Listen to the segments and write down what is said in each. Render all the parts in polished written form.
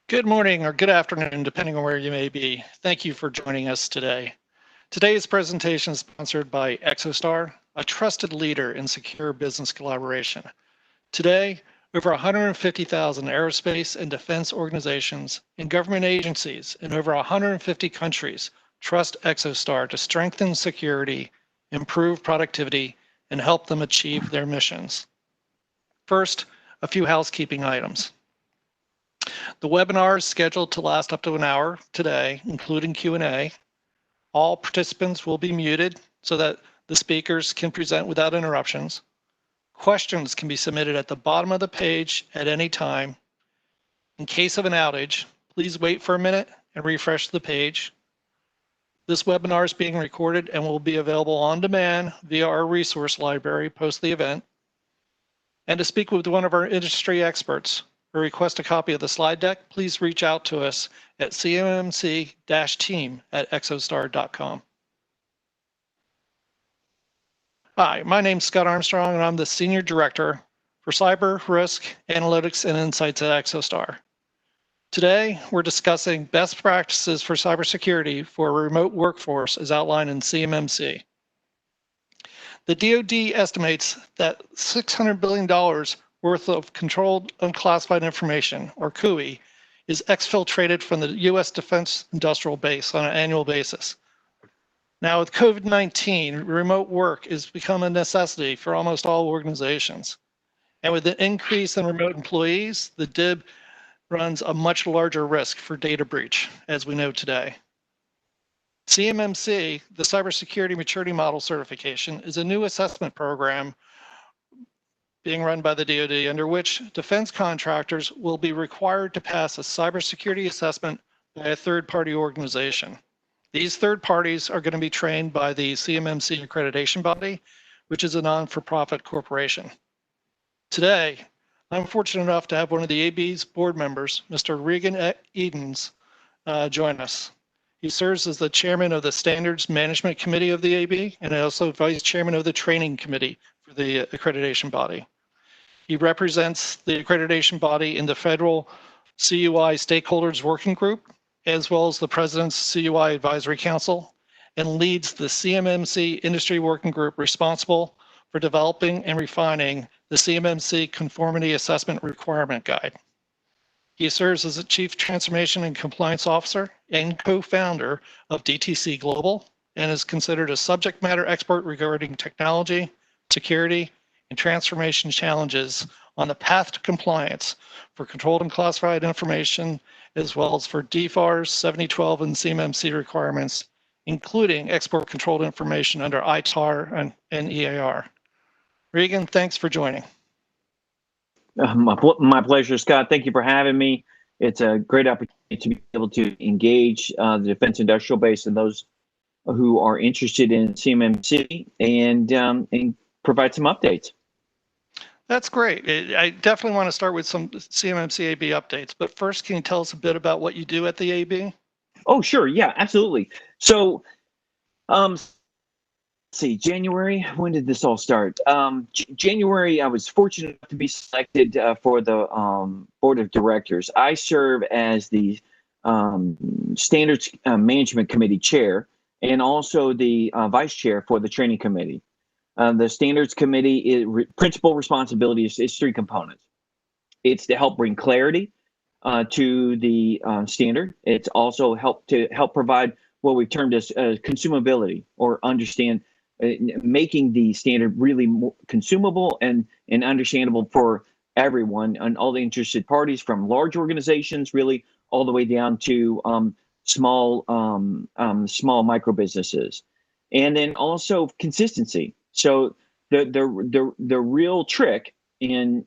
Good morning or good afternoon, depending on where you may be. Thank you for joining us today. Today's presentation is sponsored by ExoStar, a trusted leader in secure business collaboration. Today, over 150,000 aerospace and defense organizations and government agencies in over 150 countries trust ExoStar to strengthen security, improve productivity, and help them achieve their missions. First, a few housekeeping items. The webinar is scheduled to last up to an hour today, including Q&A. All participants will be muted so that the speakers can present without interruptions. Questions can be submitted at the bottom of the page at any time. In case of an outage, please wait for a minute and refresh the page. This webinar is being recorded and will be available on demand via our resource library post the event. And to speak with one of our industry experts, or request a copy of the slide deck, please reach out to us at cmmc-team@exostar.com. Hi, my name's Scott Armstrong, and I'm the Senior Director for Cyber, Risk, Analytics, and Insights at ExoStar. Today, we're discussing best practices for cybersecurity for a remote workforce as outlined in CMMC. The DoD estimates that $600 billion worth of controlled unclassified information, or CUI, is exfiltrated from the U.S. Defense Industrial Base on an annual basis. Now, with COVID-19, remote work has become a necessity for almost all organizations. And with the increase in remote employees, the DIB runs a much larger risk for data breach, as we know today. CMMC, the Cybersecurity Maturity Model Certification, is a new assessment program being run by the DoD, under which defense contractors will be required to pass a cybersecurity assessment by a third-party organization. These third parties are going to be trained by the CMMC accreditation body, which is a non-for-profit corporation. Today, I'm fortunate enough to have one of the AB's board members, Mr. Regan Edens, join us. He serves as the chairman of the Standards Management Committee of the AB and also vice chairman of the training committee for the accreditation body. He represents the accreditation body in the federal CUI stakeholders working group, as well as the president's CUI advisory council, and leads the CMMC industry working group responsible for developing and refining the CMMC conformity assessment requirement guide. He serves as the chief transformation and compliance officer and co-founder of DTC Global, and is considered a subject matter expert regarding technology, security, and transformation challenges on the path to compliance for controlled and classified information, as well as for DFARS 7012 and CMMC requirements, including export controlled information under ITAR and EAR. Regan, thanks for joining. My pleasure, Scott. Thank you for having me. It's a great opportunity to be able to engage the defense industrial base and those who are interested in CMMC and provide some updates. That's great. I definitely want to start with some CMMC AB updates, but first, can you tell us a bit about what you do at the AB? Oh, sure. Yeah, absolutely. So, let's see, January, when did this all start? January, I was fortunate enough to be selected for the board of directors. I serve as the Standards Management Committee chair and also the vice chair for the training committee. The Standards Committee principal responsibility is three components. It's to help bring clarity to the standard. It's also help provide what we've termed as consumability, or understand, making the standard really more consumable and understandable for everyone and all the interested parties, from large organizations really all the way down to small micro businesses. And then also consistency. So the real trick in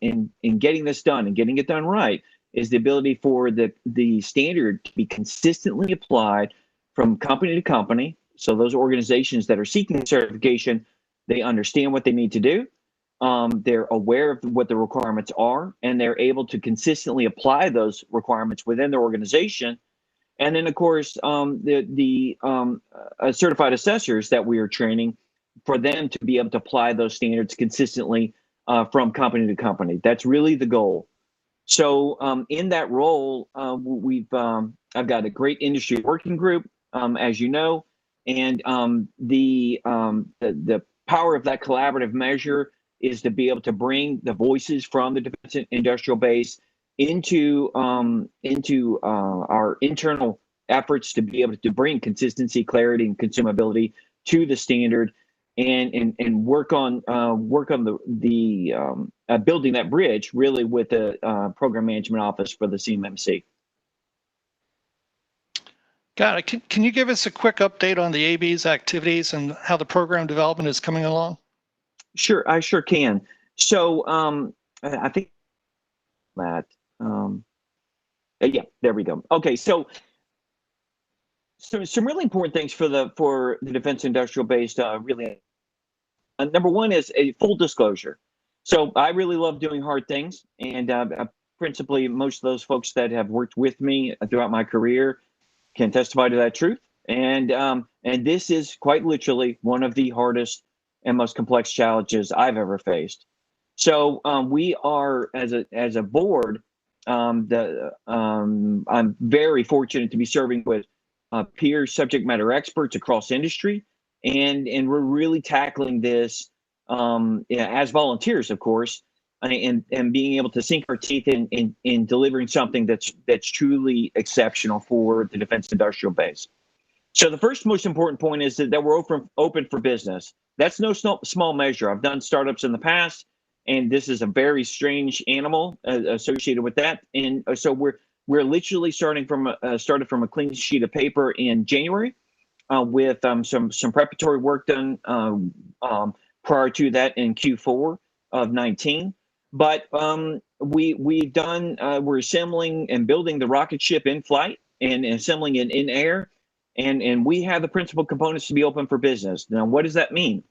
getting this done and getting it done right is the ability for the standard to be consistently applied from company to company. So those organizations that are seeking certification, they understand what they need to do. They're aware of what the requirements are, and they're able to consistently apply those requirements within their organization. And then, of course, the certified assessors that we are training, for them to be able to apply those standards consistently from company to company. That's really the goal. So in that role, I've got a great industry working group, as you know, and the power of that collaborative measure is to be able to bring the voices from the defense industrial base into our internal efforts to be able to bring consistency, clarity, and consumability to the standard, and work on the building that bridge really with the program management office for the CMMC. Got it. Can you give us a quick update on the AB's activities and how the program development is coming along? Sure, I sure can. So I think that yeah, there we go. Okay, so some really important things for the defense industrial base. Really, number one is a full disclosure. So I really love doing hard things, and principally most of those folks that have worked with me throughout my career can testify to that truth. And this is quite literally one of the hardest and most complex challenges I've ever faced. So we are, as a board, I'm very fortunate to be serving with peer subject matter experts across industry, and we're really tackling this as volunteers, of course, and being able to sink our teeth in delivering something that's truly exceptional for the defense industrial base. So the first most important point is that we're open for business. That's no small measure. I've done startups in the past, and this is a very strange animal associated with that. And so we're literally started from a clean sheet of paper in January, with some preparatory work done prior to that in Q4 of 19. But we're assembling and building the rocket ship in flight and assembling it in air, and we have the principal components to be open for business. Now, what does that mean?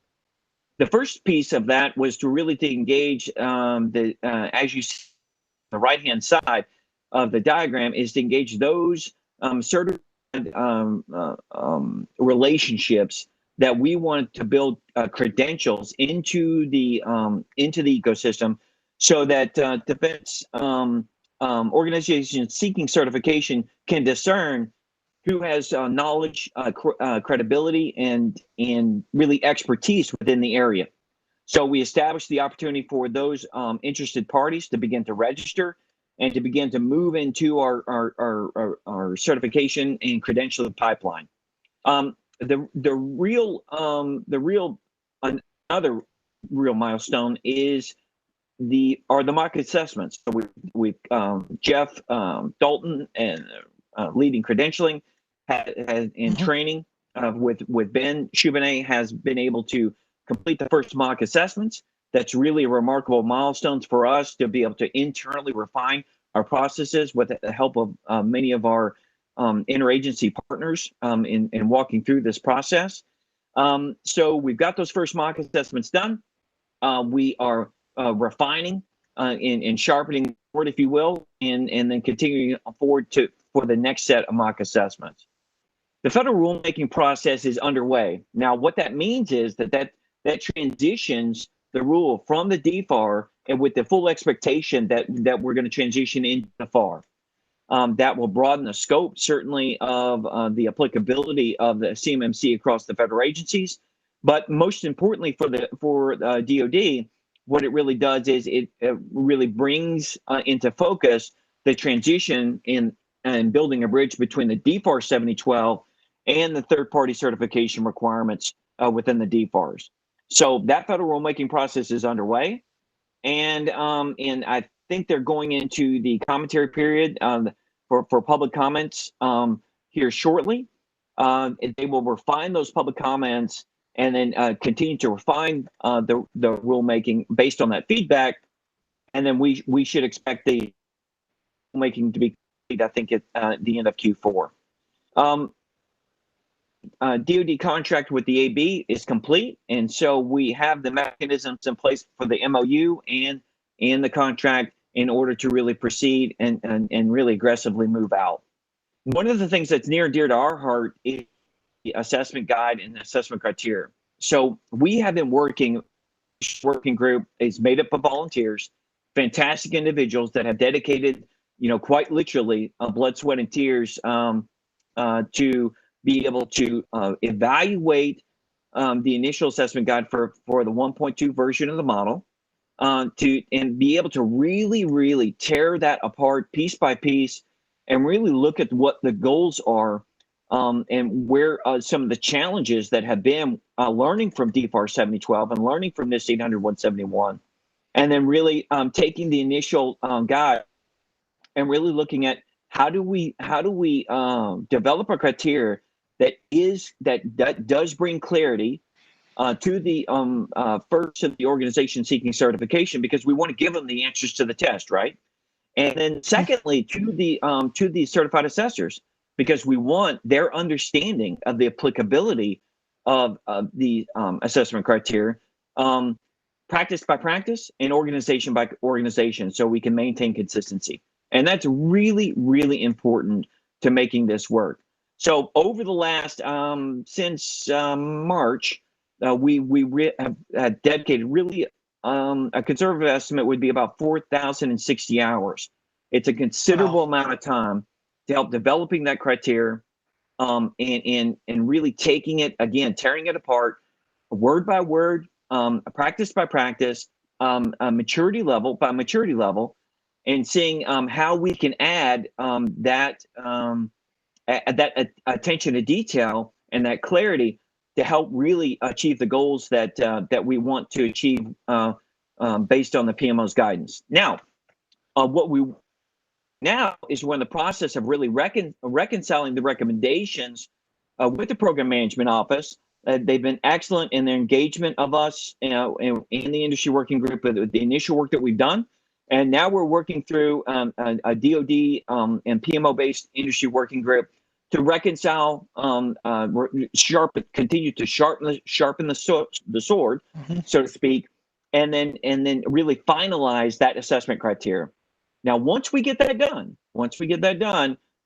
The first piece of that was to really engage as you see on the right-hand side of the diagram, is to engage those certified relationships that we want to build credentials into the ecosystem, so that defense organizations seeking certification can discern who has knowledge, credibility, and really expertise within the area. So we established the opportunity for those interested parties to begin to register and to begin to move into our certification and credentialing pipeline. Another real milestone is the mock assessments. So we Jeff Dalton, and leading credentialing has in training with Ben Choubenet, has been able to complete the first mock assessments. That's really a remarkable milestone for us to be able to internally refine our processes with the help of many of our interagency partners in walking through this process. So we've got those first mock assessments done. We are refining and sharpening the board, if you will, and then continuing forward for the next set of mock assessments. The federal rulemaking process is underway. Now, what that means is that transitions the rule from the DFAR, and with the full expectation that we're going to transition into the FAR. That will broaden the scope, certainly, of the applicability of the CMMC across the federal agencies. But most importantly for DoD, what it really does is it really brings into focus the transition in building a bridge between the DFARS 7012 and the third-party certification requirements within the DFARS. So that federal rulemaking process is underway, and I think they're going into the commentary period for public comments here shortly. They will refine those public comments and then continue to refine the rulemaking based on that feedback, and then we should expect the rulemaking to be complete, I think, at the end of Q4. DoD contract with the AB is complete, and so we have the mechanisms in place for the MOU and the contract in order to really proceed and really aggressively move out. One of the things that's near and dear to our heart is the assessment guide and the assessment criteria. So we have been working group is made up of volunteers fantastic individuals that have dedicated, quite literally blood, sweat, and tears to be able to evaluate the initial assessment guide for the 1.2 version of the model, and be able to really tear that apart piece by piece and really look at what the goals are, and where some of the challenges that have been learning from DFARS 7012 and learning from NIST 800-171, and then really taking the initial guide and really looking at how do we develop a criteria that does bring clarity to the first of the organization seeking certification, because we want to give them the answers to the test, right? And then secondly, to the certified assessors, because we want their understanding of the applicability of the assessment criteria, practice by practice and organization by organization, so we can maintain consistency. And that's really important to making this work. So over the last since March, we have dedicated really a conservative estimate would be about 4,060 hours. It's a considerable amount of time to help developing that criteria, and really taking it, again, tearing it apart, word by word, practice by practice, maturity level by maturity level, and seeing how we can add that attention to detail and that clarity to help really achieve the goals that we want to achieve based on the PMO's guidance. Now, what we now is we're in the process of really reconciling the recommendations with the Program Management Office. They've been excellent in their engagement of us in the industry working group with the initial work that we've done. And now we're working through a DoD and PMO-based industry working group to reconcile, continue to sharpen the sword, so to speak, and then really finalize that assessment criteria. Now, once we get that done,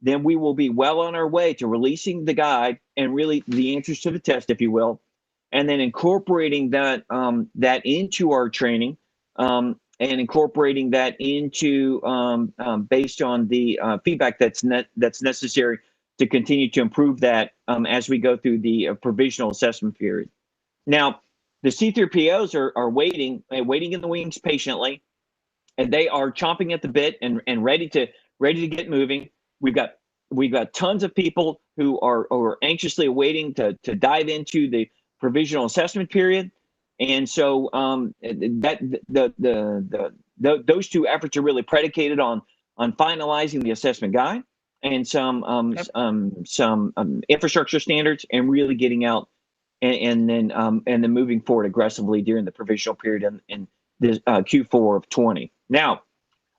then we will be well on our way to releasing the guide and really the answers to the test, if you will, and then incorporating that into our training, and incorporating that into based on the feedback that's necessary to continue to improve that as we go through the provisional assessment period. Now, the C3POs are waiting in the wings patiently, and they are chomping at the bit and ready to get moving. We've got tons of people who are anxiously awaiting to dive into the provisional assessment period, and so those two efforts are really predicated on finalizing the assessment guide and some infrastructure standards, and really getting out and then moving forward aggressively during the provisional period in the Q4 of 20. Now,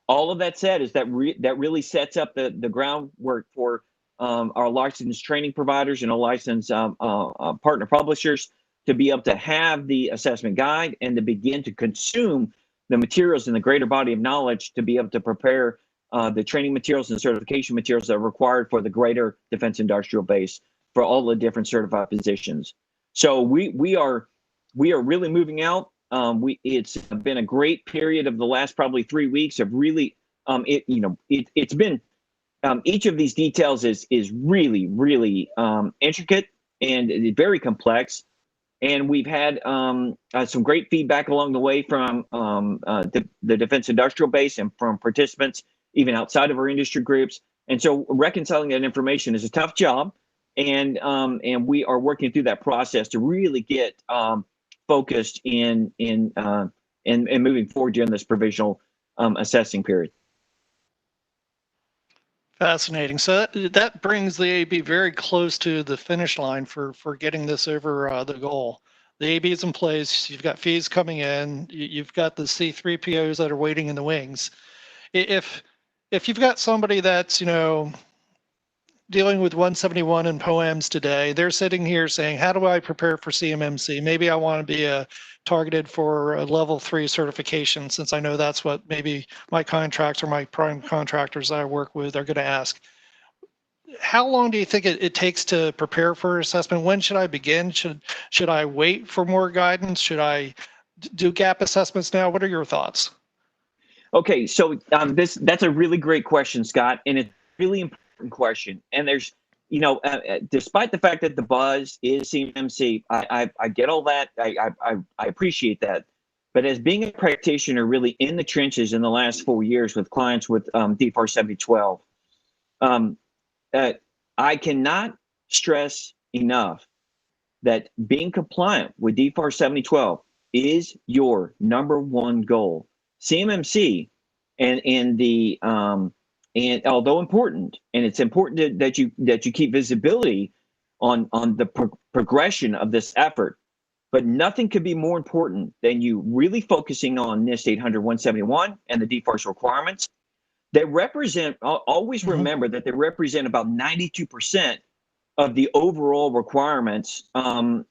all of that said is that really sets up the groundwork for our licensed training providers and our licensed partner publishers to be able to have the assessment guide and to begin to consume the materials in the greater body of knowledge to be able to prepare the training materials and certification materials that are required for the greater defense industrial base for all the different certified positions. So we are really moving out. It's been a great period of the last probably 3 weeks of really it's been each of these details is really intricate and very complex, and we've had some great feedback along the way from the defense industrial base and from participants even outside of our industry groups. And so reconciling that information is a tough job, and we are working through that process to really get focused in moving forward during this provisional assessing period. Fascinating. So that brings the AB very close to the finish line for getting this over the goal. The AB is in place. You've got fees coming in. You've got the C3POs that are waiting in the wings. If you've got somebody that's dealing with 171 and POEMs today, they're sitting here saying, how do I prepare for CMMC? Maybe I want to be targeted for a level 3 certification, since I know that's what maybe my contracts or my prime contractors that I work with are going to ask. How long do you think it takes to prepare for assessment? When should I begin? Should I wait for more guidance? Should I do gap assessments now? What are your thoughts? Okay, so that's a really great question, Scott, and it's a really important question. And there's, despite the fact that the buzz is CMMC, I get all that. I appreciate that. But as being a practitioner really in the trenches in the last 4 years with clients with DFARS 7012, I cannot stress enough that being compliant with DFARS 7012 is your #1 goal. CMMC and although important, and it's important that you keep visibility on the progression of this effort, but nothing could be more important than you really focusing on NIST 800-171 and the DFARS requirements. They represent, always remember that they represent about 92% of the overall requirements when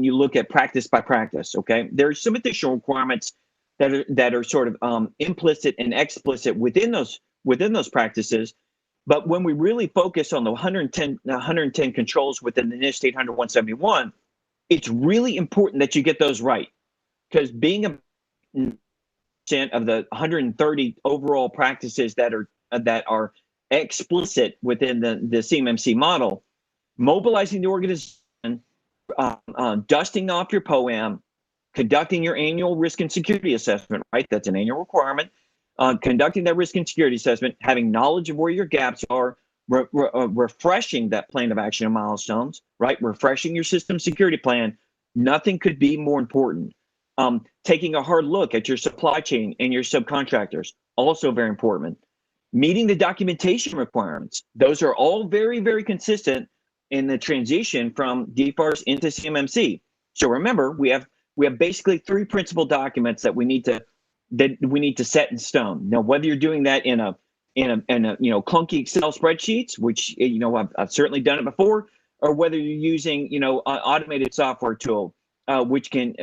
you look at practice by practice. Okay, there's some additional requirements that are sort of implicit and explicit within those practices. But when we really focus on the 110 controls within the NIST 800-171, it's really important that you get those right, because being a percent of the 130 overall practices that are explicit within the CMMC model, mobilizing the organization, dusting off your POAM, conducting your annual risk and security assessment, right? That's an annual requirement. Conducting that risk and security assessment, having knowledge of where your gaps are, refreshing that plan of action and milestones, right? Refreshing your system security plan. Nothing could be more important. Taking a hard look at your supply chain and your subcontractors, also very important. Meeting the documentation requirements. Those are all very, very consistent in the transition from DFARS into CMMC. So remember, we have basically 3 principal documents that we need to set in stone. Now, whether you're doing that in a clunky Excel spreadsheets, which I've certainly done it before, or whether you're using an automated software tool, which can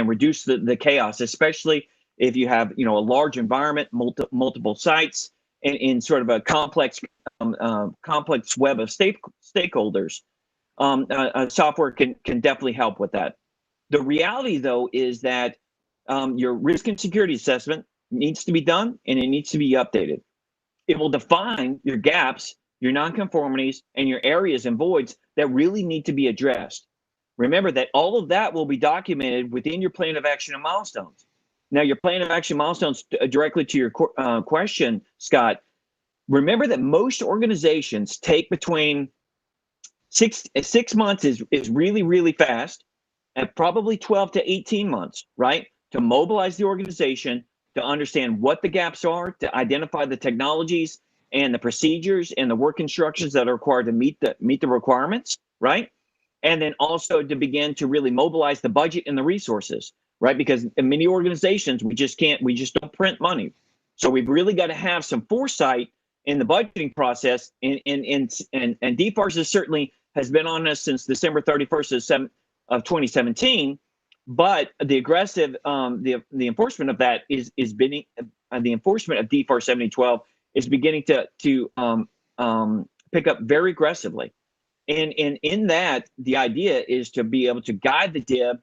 reduce the chaos, especially if you have a large environment, multiple sites, and in sort of a complex web of stakeholders. Software can definitely help with that. The reality, though, is that your risk and security assessment needs to be done, and it needs to be updated. It will define your gaps, your nonconformities, and your areas and voids that really need to be addressed. Remember that all of that will be documented within your plan of action and milestones. Now, your plan of action milestones, directly to your question, Scott, remember that most organizations take between 6 months is really, really fast, and probably 12 to 18 months, right, to mobilize the organization, to understand what the gaps are, to identify the technologies and the procedures and the work instructions that are required to meet the requirements, right? And then also to begin to really mobilize the budget and the resources, right? Because in many organizations, we just don't print money. So we've really got to have some foresight in the budgeting process. And DFARS certainly has been on us since December 31st of 2017. But the aggressive, the enforcement of that is beginning. The enforcement of DFARS 7012 is beginning to pick up very aggressively. And in that, the idea is to be able to guide the DIB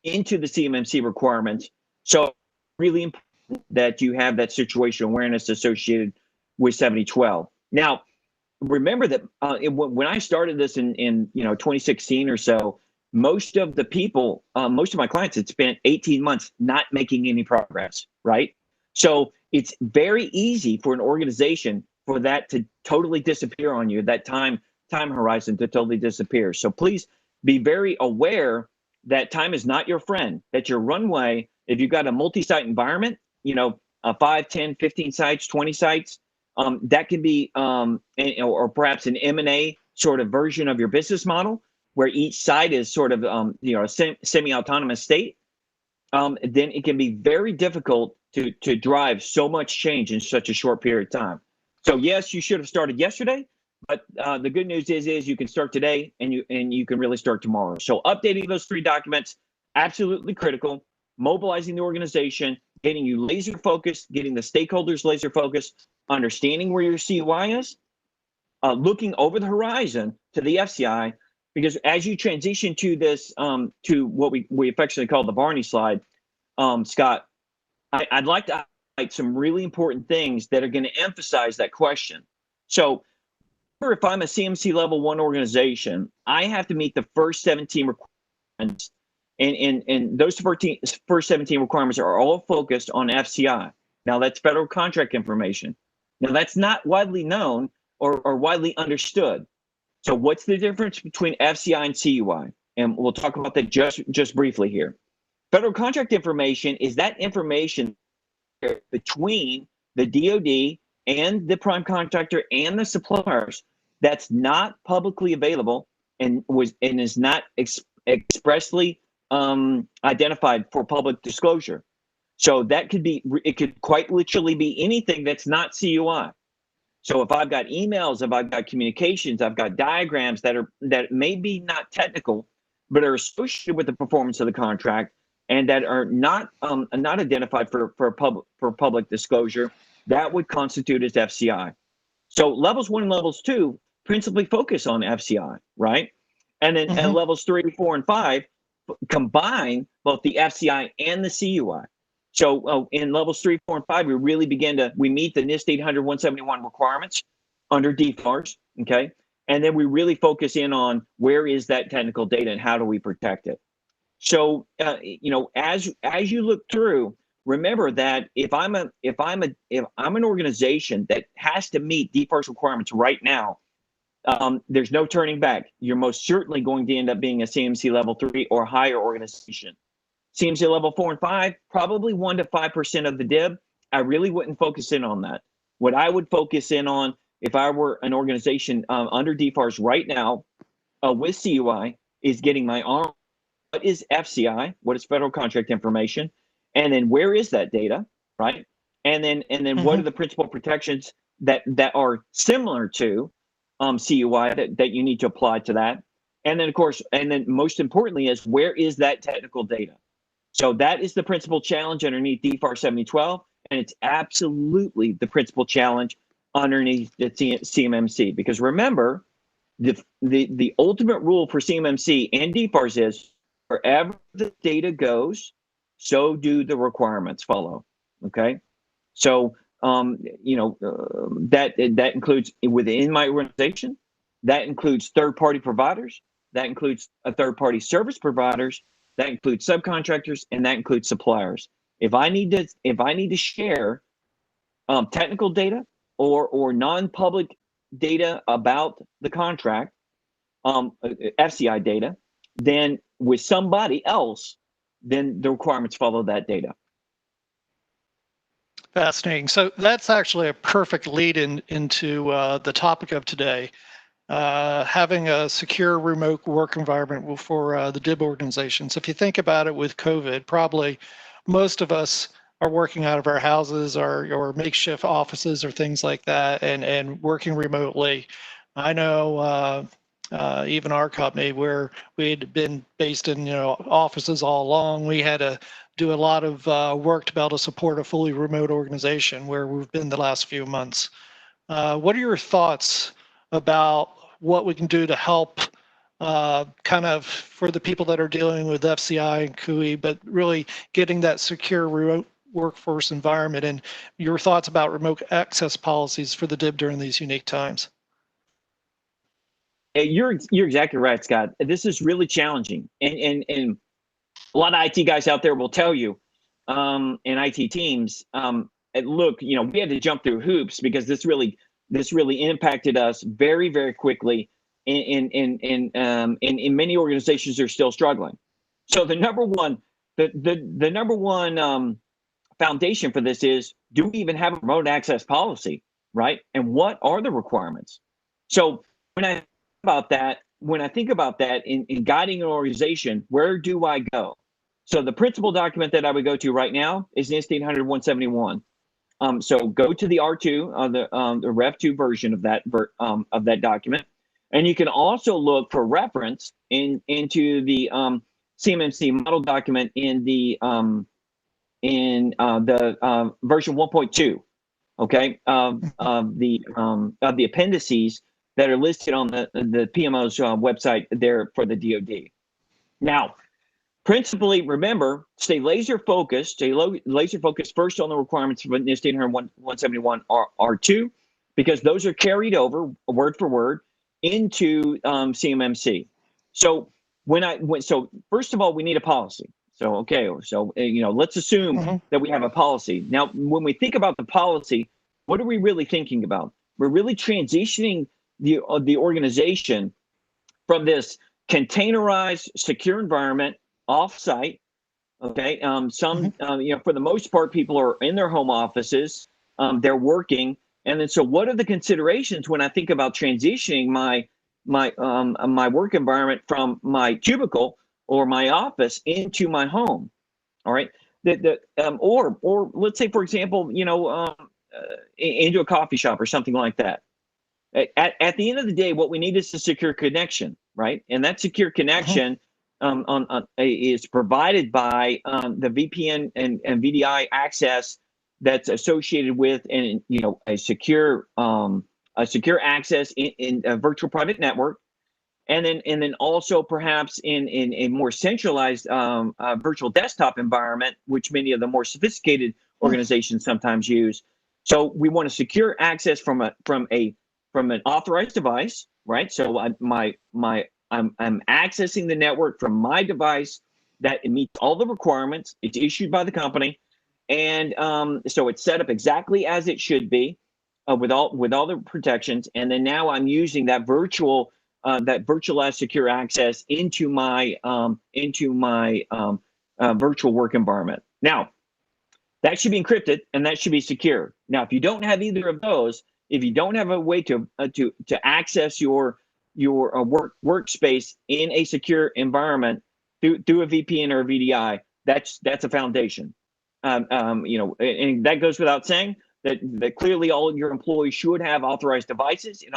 into the CMMC requirements. So really important that you have that situational awareness associated with 7012. Now, remember that when I started this in 2016 or so, most of my clients had spent 18 months not making any progress, right? So it's very easy for an organization for that to totally disappear on you, that time horizon to totally disappear. So please be very aware that time is not your friend, that your runway, if you've got a multi-site environment, 5, 10, 15 sites, 20 sites, that can be, or perhaps an M&A sort of version of your business model, where each site is sort of, a semi-autonomous state, then it can be very difficult to drive so much change in such a short period of time. So yes, you should have started yesterday, but the good news is you can start today, and you can really start tomorrow. So updating those 3 documents, absolutely critical. Mobilizing the organization, getting you laser focused, getting the stakeholders laser focused, understanding where your CUI is, looking over the horizon to the FCI, because as you transition to this, to what we affectionately call the Barney slide, Scott, I'd like to highlight some really important things that are going to emphasize that question. So if I'm a CMC level 1 organization, I have to meet the first 17 requirements. And those first 17 requirements are all focused on FCI. Now, that's federal contract information. Now, that's not widely known or widely understood. So what's the difference between FCI and CUI? And we'll talk about that just briefly here. Federal contract information is that information between the DoD and the prime contractor and the suppliers that's not publicly available and is not expressly identified for public disclosure. So that could be, it could quite literally be anything that's not CUI. So if I've got emails, if I've got communications, I've got diagrams that may be not technical, but are associated with the performance of the contract and that are not identified for public disclosure, that would constitute as FCI. So levels 1 and levels 2 principally focus on FCI, right? And then and levels 3, 4, and 5 combine both the FCI and the CUI. So in levels 3, 4, and 5, we really we meet the NIST 800-171 requirements under DFARS, okay? And then we really focus in on where is that technical data and how do we protect it. So, as you look through, remember that if I'm an organization that has to meet DFARS requirements right now, there's no turning back. You're most certainly going to end up being a CMC level 3 or higher organization. CMC level 4 and 5, probably 1 to 5% of the DIB. I really wouldn't focus in on that. What I would focus in on if I were an organization under DFARS right now with CUI is getting my arm. What is FCI? What is federal contract information? And then where is that data, right? And then what are the principal protections that are similar to CUI that you need to apply to that? And then of course, and then most importantly is where is that technical data? So that is the principal challenge underneath DFARS 7012, and it's absolutely the principal challenge underneath the CMMC. Because remember, the ultimate rule for CMMC and DFARS is wherever the data goes, so do the requirements follow. Okay, so that includes within my organization, that includes third-party providers, that includes third-party service providers, that includes subcontractors, and that includes suppliers. If I need to share technical data or non-public data about the contract, FCI data, then with somebody else, then the requirements follow that data. Fascinating. So that's actually a perfect lead into the topic of today. Having a secure remote work environment for the DIB organizations. If you think about it with COVID, probably most of us are working out of our houses or makeshift offices or things like that and working remotely. I know even our company where we had been based in offices all along, we had to do a lot of work to be able to support a fully remote organization where we've been the last few months. What are your thoughts about what we can do to help kind of for the people that are dealing with FCI and CUI, but really getting that secure remote workforce environment, and your thoughts about remote access policies for the DIB during these unique times? You're exactly right, Scott. This is really challenging, and a lot of IT guys out there will tell you, and IT teams, look, we had to jump through hoops because this really impacted us very, very quickly. And many organizations are still struggling. So the number one foundation for this is, do we even have a remote access policy, right? And what are the requirements? So when I think about that in guiding an organization, where do I go? So the principal document that I would go to right now is NIST 800-171. So go to the R2, the Rev 2 version of that document, and you can also look for reference into the CMMC model document in the version 1.2, okay, of the appendices that are listed on the PMO's website there for the DoD. Now, Principally, remember, stay laser focused. Laser focused first on the requirements of NIST 171 R2, because those are carried over word for word into CMMC. So so first of all, we need a policy. So okay, so let's assume that we have a policy. Now, when we think about the policy, what are we really thinking about? We're really transitioning the organization from this containerized, secure environment off-site. Okay, for the most part, people are in their home offices. They're working, and then so what are the considerations when I think about transitioning my work environment from my cubicle or my office into my home? All right, or let's say, for example, into a coffee shop or something like that. At the end of the day, what we need is a secure connection, right? And that secure connection is provided by the VPN and VDI access that's associated with a secure access in a virtual private network, and then also perhaps in a more centralized virtual desktop environment, which many of the more sophisticated organizations sometimes use. So we want to secure access from an authorized device, right? So I'm accessing the network from my device that meets all the requirements. It's issued by the company, and so it's set up exactly as it should be, with all the protections. And then now I'm using that virtualized secure access into my virtual work environment. Now, that should be encrypted and that should be secure. Now, if you don't have either of those, if you don't have a way to access your workspace in a secure environment through a VPN or a VDI, that's a foundation. And that goes without saying that clearly all of your employees should have authorized devices, and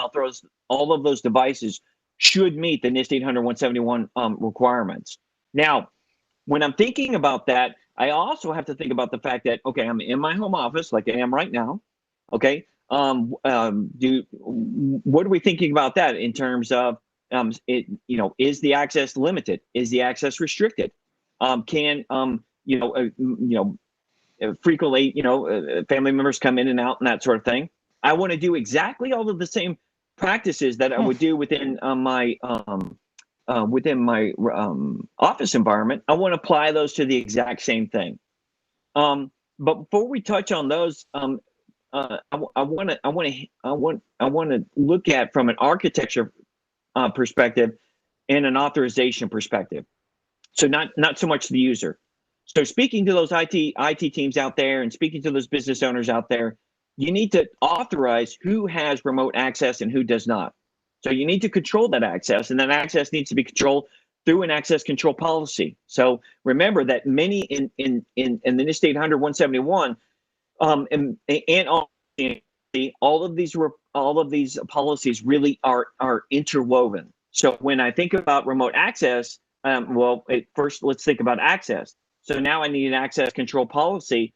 all of those devices should meet the NIST 800-171 requirements. Now, when I'm thinking about that, I also have to think about the fact that, okay, I'm in my home office like I am right now. Okay, what are we thinking about that in terms of is the access limited? Is the access restricted? Frequently, family members come in and out and that sort of thing. I want to do exactly all of the same practices that I would do within my office environment. I want to apply those to the exact same thing. But before we touch on those, I want to look at from an architecture perspective and an authorization perspective. So not so much the user. So speaking to those IT teams out there and speaking to those business owners out there, you need to authorize who has remote access and who does not. So you need to control that access, and that access needs to be controlled through an access control policy. So remember that many in the NIST 800-171 and all of these policies really are interwoven. So when I think about remote access, first let's think about access. So now I need an access control policy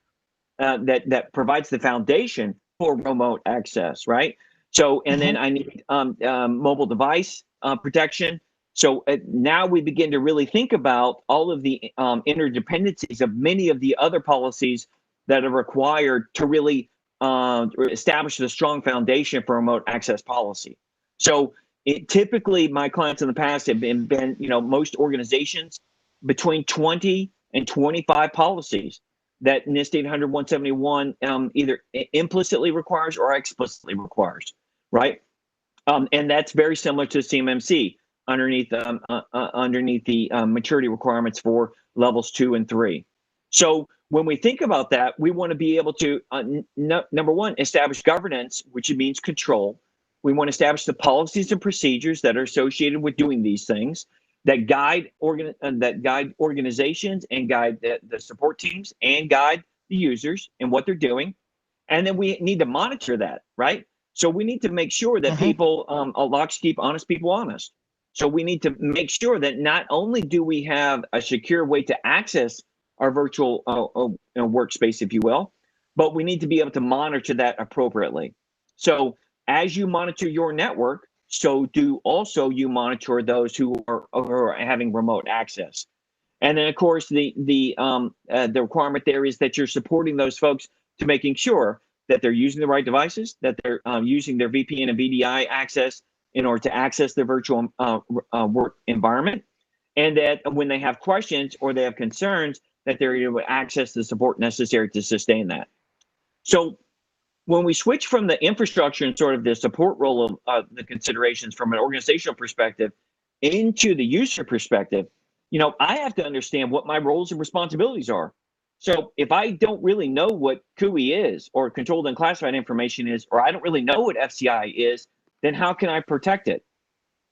that provides the foundation for remote access, right? So, and then I need mobile device protection. So now we begin to really think about all of the interdependencies of many of the other policies that are required to really establish the strong foundation for remote access policy. So typically my clients in the past have been most organizations between 20 and 25 policies that NIST 800-171 either implicitly requires or explicitly requires, right? And that's very similar to CMMC underneath the maturity requirements for levels 2 and 3. So when we think about that, we want to be able to, number one, establish governance, which means control. We want to establish the policies and procedures that are associated with doing these things, that guide organizations and guide the support teams and guide the users and what they're doing. And then we need to monitor that, right? So we need to make sure that people, locks keep honest people honest. So we need to make sure that not only do we have a secure way to access our virtual workspace, if you will, but we need to be able to monitor that appropriately. So as you monitor your network, so do also you monitor those who are having remote access. And then, of course, the requirement there is that you're supporting those folks to making sure that they're using the right devices, that they're using their VPN and VDI access in order to access their virtual work environment, and that when they have questions or they have concerns, that they're able to access the support necessary to sustain that. So when we switch from the infrastructure and sort of the support role of the considerations from an organizational perspective into the user perspective, I have to understand what my roles and responsibilities are. So if I don't really know what CUI is, or controlled and classified information is, or I don't really know what FCI is, then how can I protect it?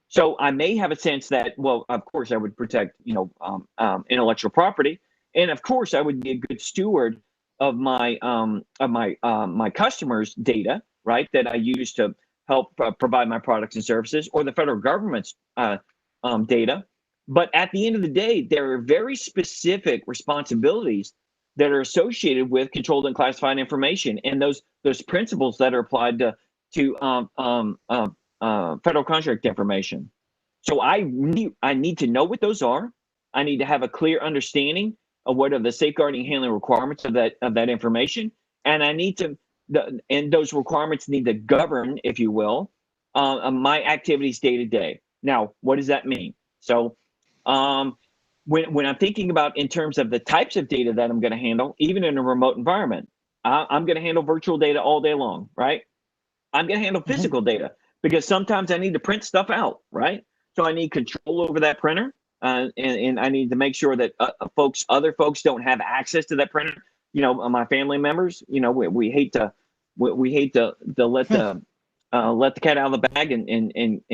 So I may have a sense that, well, of course I would protect, intellectual property, and of course I would be a good steward of my my customers' data, right? That I use to help provide my products and services, or the federal government's data. But at the end of the day, there are very specific responsibilities that are associated with controlled and classified information, and those principles that are applied to federal contract information. So I need to know what those are. I need to have a clear understanding of what are the safeguarding and handling requirements of that information, and I need to and those requirements need to govern, if you will, my activities day to day. Now, what does that mean? So, when I'm thinking about in terms of the types of data that I'm going to handle, even in a remote environment, I'm going to handle virtual data all day long, right? I'm going to handle physical data because sometimes I need to print stuff out, right? So I need control over that printer, and I need to make sure that other folks don't have access to that printer. My family members. We hate to let the cat out of the bag, and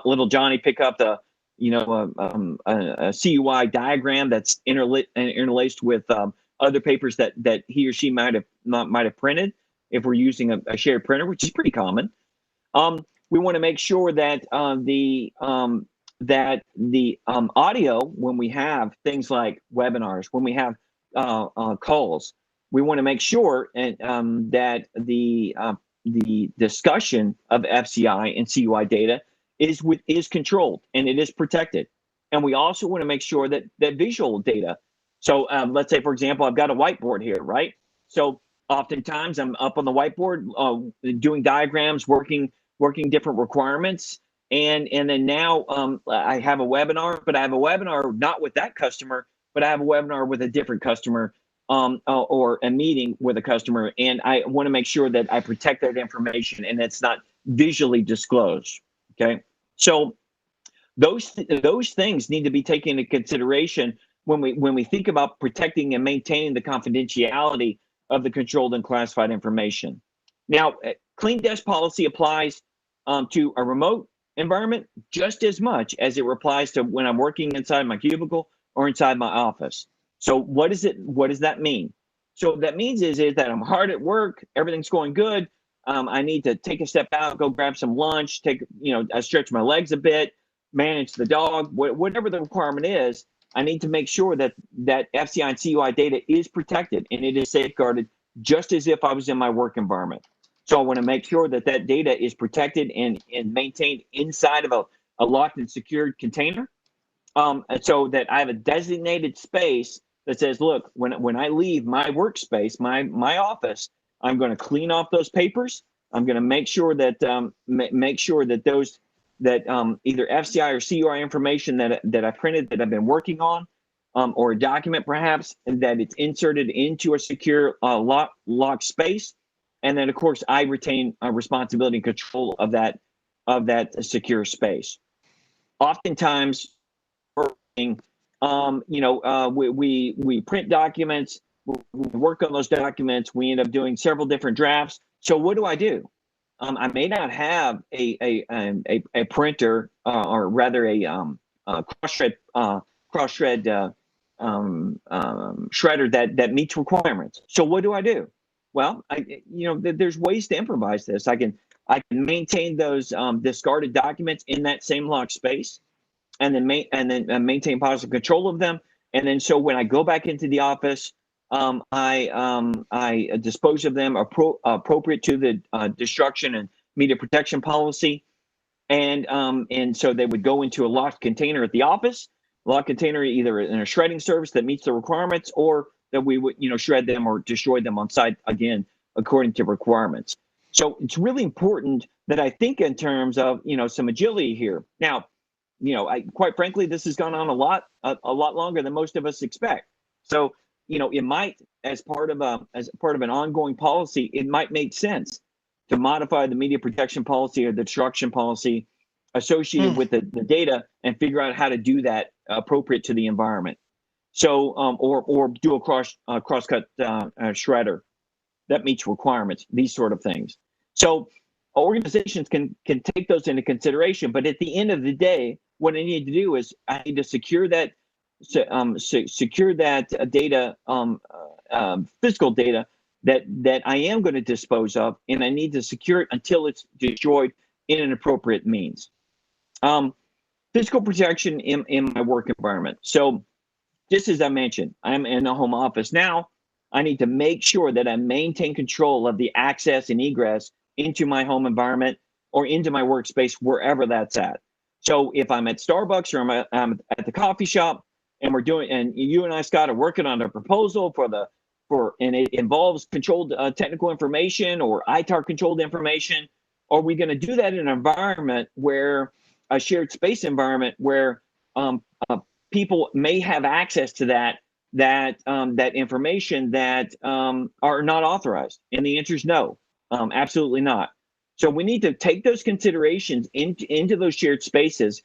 little Johnny pick up the a CUI diagram that's interlaced with other papers that he or she might have printed if we're using a shared printer, which is pretty common. We want to make sure that the audio, when we have things like webinars, when we have calls, we want to make sure that the discussion of FCI and CUI data is controlled and it is protected. And we also want to make sure that visual data. So let's say, for example, I've got a whiteboard here, right? So oftentimes I'm up on the whiteboard doing diagrams, working different requirements. And then now I have a webinar, but I have a webinar not with that customer, but I have a webinar with a different customer or a meeting with a customer. And I want to make sure that I protect that information and it's not visually disclosed. Okay. So those things need to be taken into consideration when we think about protecting and maintaining the confidentiality of the controlled and classified information. Now, clean desk policy applies to a remote environment just as much as it applies to when I'm working inside my cubicle or inside my office. So what does that mean? So what that means is that I'm hard at work, everything's going good. I need to take a step out, go grab some lunch, I stretch my legs a bit, manage the dog, whatever the requirement is. I need to make sure that FCI and CUI data is protected and it is safeguarded just as if I was in my work environment. So I want to make sure that data is protected and maintained inside of a locked and secured container, so that I have a designated space that says, look, when I leave my workspace, my office, I'm going to clean off those papers. I'm going to make sure that those either FCI or CUI information that I printed that I've been working on, or a document perhaps, and that it's inserted into a secure locked space. And then, of course, I retain responsibility and control of that secure space. Oftentimes, we print documents, we work on those documents, we end up doing several different drafts. So what do I do? I may not have a printer, or rather a cross-shred shredder that meets requirements. So what do I do? Well, there's ways to improvise this. I can maintain those discarded documents in that same locked space, and then maintain positive control of them. And then so when I go back into the office, I dispose of them appropriate to the destruction and media protection policy, and so they would go into a locked container at the office. lock container either in a shredding service that meets the requirements, or that we would, shred them or destroy them on site, again, according to requirements. So it's really important that I think in terms of, some agility here. Now, quite frankly, this has gone on a lot longer than most of us expect. So, it might, as part of an ongoing policy, it might make sense to modify the media protection policy or the destruction policy associated with the data, and figure out how to do that appropriate to the environment. So, or do a crosscut shredder that meets requirements, these sort of things. So organizations can take those into consideration, but at the end of the day, what I need to do is I need to secure that data, physical data that I am going to dispose of, and I need to secure it until it's destroyed in an appropriate means. Physical protection in my work environment. So just as I mentioned, I'm in a home office now. I need to make sure that I maintain control of the access and egress into my home environment or into my workspace, wherever that's at. So if I'm at Starbucks or I'm at the coffee shop, and you and I, Scott, are working on a proposal and it involves controlled technical information or ITAR controlled information, are we going to do that in an environment where a shared space environment where people may have access to that information that are not authorized? And the answer is no, absolutely not. So we need to take those considerations into those shared spaces,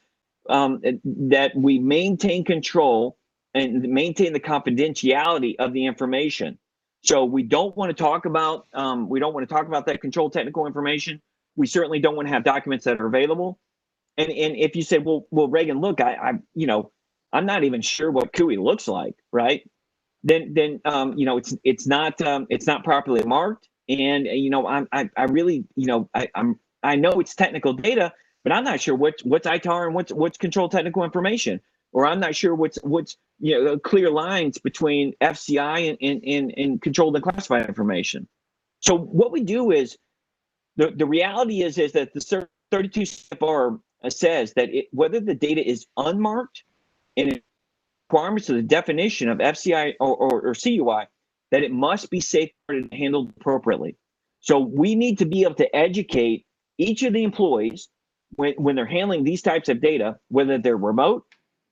that we maintain control and maintain the confidentiality of the information. So we don't want to talk about that controlled technical information. We certainly don't want to have documents that are available. And if you say, well, Reagan, look, I'm not even sure what CUI looks like, right? Then it's not properly marked, and I know it's technical data, but I'm not sure what's ITAR and what's controlled technical information, or I'm not sure what's clear lines between FCI and controlled and classified information. So what we do is the reality is that the 32 CFR says that whether the data is unmarked and requirements of the definition of FCI or CUI, that it must be safeguarded and handled appropriately. So we need to be able to educate each of the employees when they're handling these types of data, whether they're remote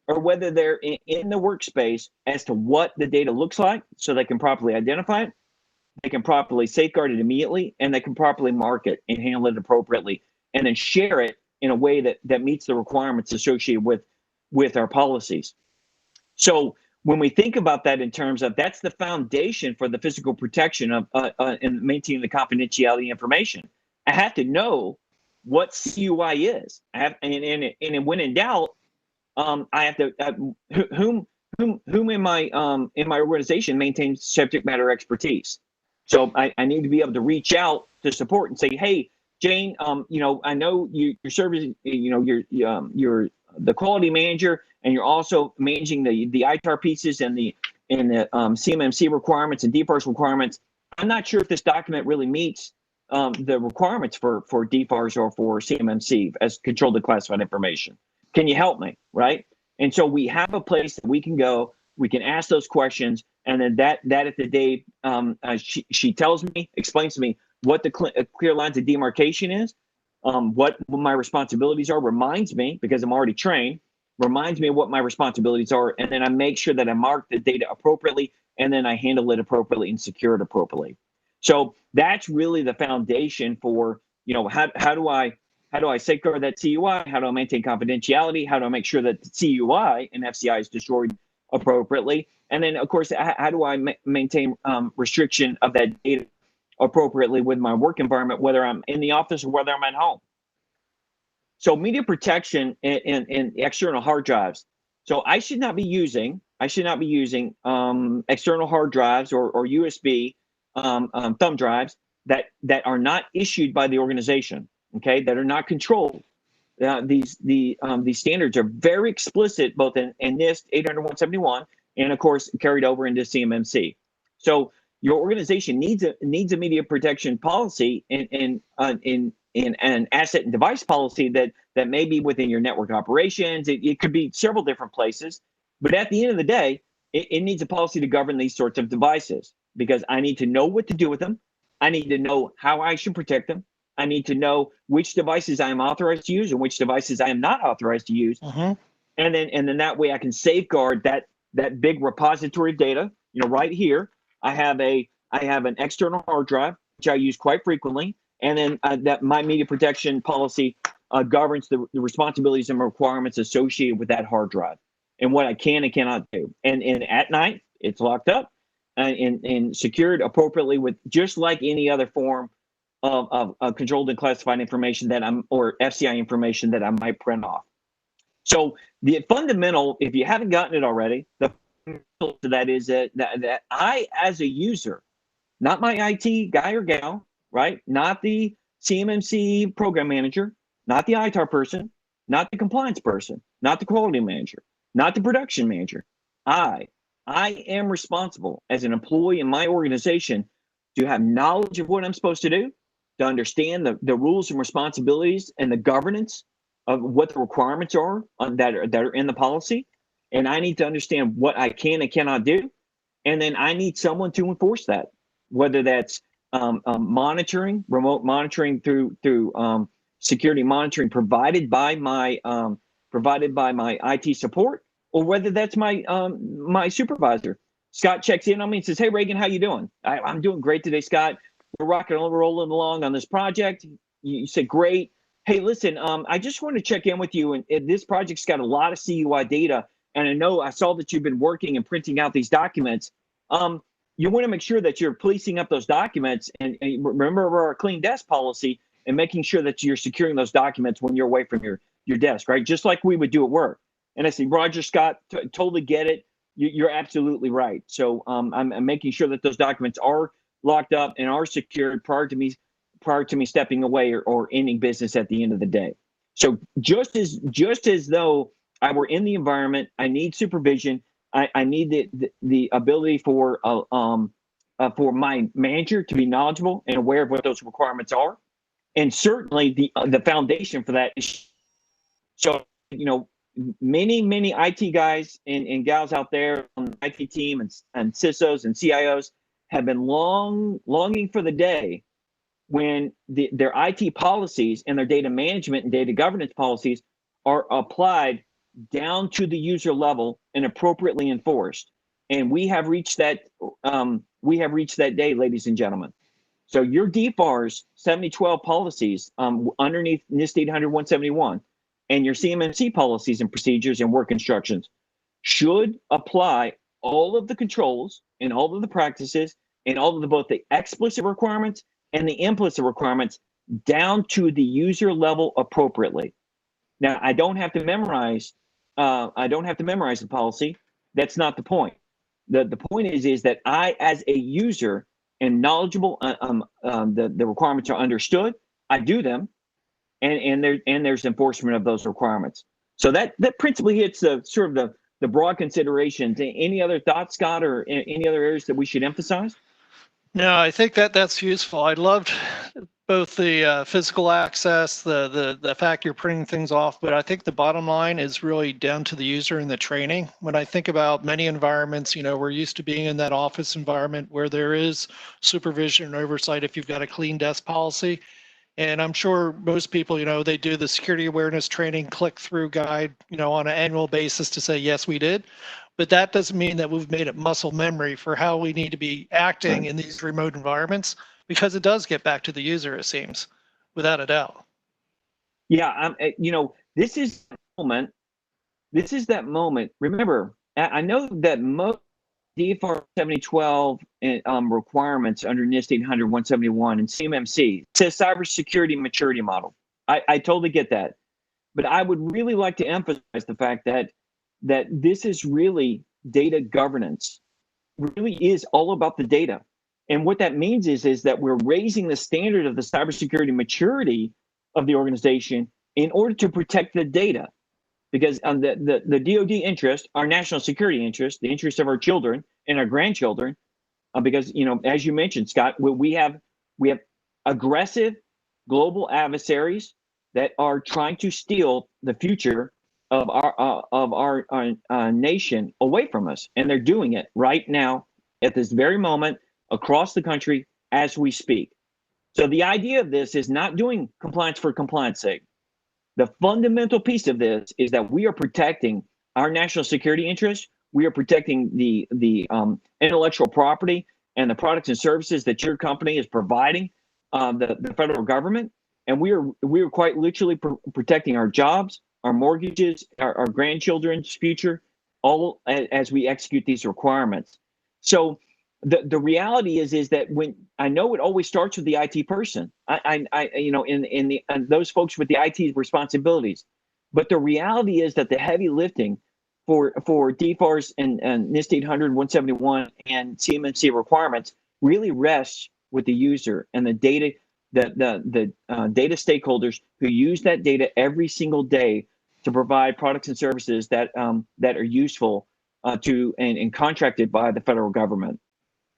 or whether they're in the workspace, as to what the data looks like, so they can properly identify it, they can properly safeguard it immediately, and they can properly mark it and handle it appropriately, and then share it in a way that meets the requirements associated with our policies. So when we think about that in terms of, that's the foundation for the physical protection of and maintaining the confidentiality information. I have to know what CUI is. And when in doubt, I have to whom in my organization maintains subject matter expertise. So I need to be able to reach out to support and say, hey, Jane, I know you're serving, you're the quality manager, and you're also managing the ITAR pieces and the CMMC requirements and DFARS requirements. I'm not sure if this document really meets the requirements for DFARS or for CMMC as controlled and classified information. Can you help me, right? And so we have a place that we can go, we can ask those questions, and then that at the day, she tells me, explains to me what the clear lines of demarcation is, what my responsibilities are, reminds me, because I'm already trained, reminds me of what my responsibilities are, and then I make sure that I mark the data appropriately, and then I handle it appropriately and secure it appropriately. So that's really the foundation for, how do I safeguard that CUI? How do I maintain confidentiality? How do I make sure that the CUI and FCI is destroyed appropriately? And then, of course, how do I maintain restriction of that data appropriately with my work environment, whether I'm in the office or whether I'm at home? So media protection and external hard drives. So I should not be using external hard drives or USB thumb drives that are not issued by the organization. Okay, that are not controlled. These standards are very explicit, both in NIST 800-171 and, of course, carried over into CMMC. So your organization needs a media protection policy and an asset and device policy that may be within your network operations. It could be several different places. But at the end of the day, it needs a policy to govern these sorts of devices, because I need to know what to do with them. I need to know how I should protect them. I need to know which devices I am authorized to use and which devices I am not authorized to use. And then that way I can safeguard that big repository of data. You know, right here, I have an external hard drive, which I use quite frequently. And then that my media protection policy governs the responsibilities and requirements associated with that hard drive and what I can and cannot do. And at night, it's locked up and secured appropriately, with just like any other form of controlled and classified information or FCI information that I might print off. So the fundamental, if you haven't gotten it already, the fundamental to that is that I, as a user, not my IT guy or gal, right? Not the CMMC program manager, not the ITAR person, not the compliance person, not the quality manager, not the production manager. I am responsible as an employee in my organization to have knowledge of what I'm supposed to do, to understand the rules and responsibilities and the governance of what the requirements are that are in the policy. And I need to understand what I can and cannot do. And then I need someone to enforce that, whether that's monitoring, remote monitoring through security monitoring provided by my IT support, or whether that's my supervisor. Scott checks in on me and says, "Hey, Reagan, how you doing?" I'm doing great today, Scott. We're rocking and rolling along on this project. You said, "Great. Hey, listen, I just want to check in with you. And this project's got a lot of CUI data, and I saw that you've been working and printing out these documents. You want to make sure that you're policing up those documents and remember our clean desk policy and making sure that you're securing those documents when you're away from your desk, right? Just like we would do at work." And I say, "Roger, Scott, totally get it. You're absolutely right." So I'm making sure that those documents are locked up and are secured prior to me stepping away or ending business at the end of the day. So just as though I were in the environment, I need supervision. I need the ability for my manager to be knowledgeable and aware of what those requirements are, and certainly the foundation for that is, so many IT guys and gals out there on the IT team and CISOs and CIOs have been longing for the day when their IT policies and their data management and data governance policies are applied down to the user level and appropriately enforced. And we have reached that day, ladies and gentlemen. So your DFARS 7012 policies underneath NIST 800-171 and your CMMC policies and procedures and work instructions should apply all of the controls and all of the practices and all of both the explicit requirements and the implicit requirements down to the user level appropriately. Now, I don't have to memorize the policy. That's not the point. The point is that I, as a user, am knowledgeable. The requirements are understood. I do them, and there's enforcement of those requirements. So that principally hits the broad considerations. Any other thoughts, Scott, or any other areas that we should emphasize? No, I think that's useful. I loved both the physical access, the fact you're printing things off, but I think the bottom line is really down to the user and the training. When I think about many environments, we're used to being in that office environment where there is supervision and oversight if you've got a clean desk policy. And I'm sure most people, they do the security awareness training click-through guide, on an annual basis to say, yes, we did. But that doesn't mean that we've made it muscle memory for how we need to be acting in these remote environments, because it does get back to the user, it seems, without a doubt. Yeah, this is that moment. Remember, I know that most DFARS 7012 requirements under NIST 800-171 and CMMC says cybersecurity maturity model. I totally get that. But I would really like to emphasize the fact that this is really data governance, really is all about the data. And what that means is that we're raising the standard of the cybersecurity maturity of the organization in order to protect the data. Because the DoD interest, our national security interest, the interest of our children and our grandchildren, because as you mentioned, Scott, we have aggressive global adversaries that are trying to steal the future of our nation away from us, and they're doing it right now at this very moment across the country as we speak. So the idea of this is not doing compliance for compliance sake. The fundamental piece of this is that we are protecting our national security interests. We are protecting the intellectual property and the products and services that your company is providing the federal government, and we are quite literally protecting our jobs, our mortgages, our grandchildren's future, all as we execute these requirements. So the reality is that when I know it always starts with the IT person, in those folks with the IT responsibilities, but the reality is that the heavy lifting for DFARS and NIST 800, 171, and CMMC requirements really rests with the user and the data, the data stakeholders who use that data every single day to provide products and services that are useful to and contracted by the federal government.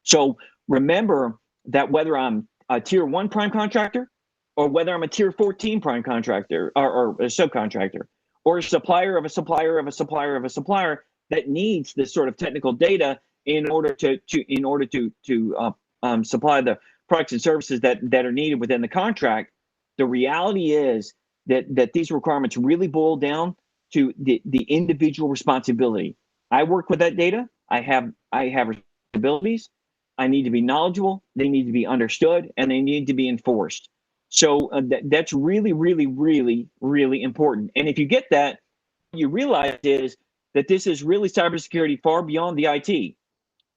So remember that whether I'm a tier 1 prime contractor or whether I'm a tier 14 prime contractor or a subcontractor or a supplier of a supplier of a supplier of a supplier that needs this sort of technical data in order to supply the products and services that are needed within the contract, the reality is that these requirements really boil down to the individual responsibility. I work with that data. I have responsibilities. I need to be knowledgeable, they need to be understood, and they need to be enforced. So that's really, really, really, really important. And if you get that, what you realize is that this is really cybersecurity far beyond the IT,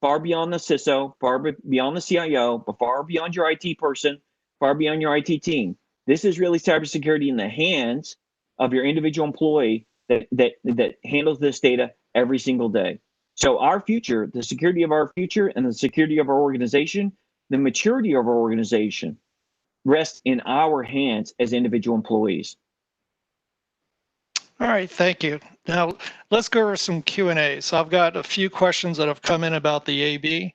far beyond the CISO, far beyond the CIO, but far beyond your IT person, far beyond your IT team. This is really cybersecurity in the hands of your individual employee that handles this data every single day. So our future, the security of our future and the security of our organization, the maturity of our organization rests in our hands as individual employees. All right, thank you. Now let's go over some Q&A. So I've got a few questions that have come in about the AB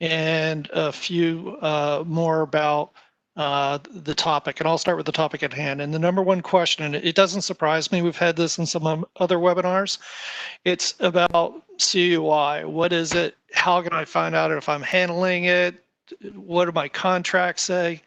and a few more about the topic, and I'll start with the topic at hand. And the number one question, and it doesn't surprise me, we've had this in some other webinars, it's about CUI. What is it? How can I find out if I'm handling it? What do my contracts say?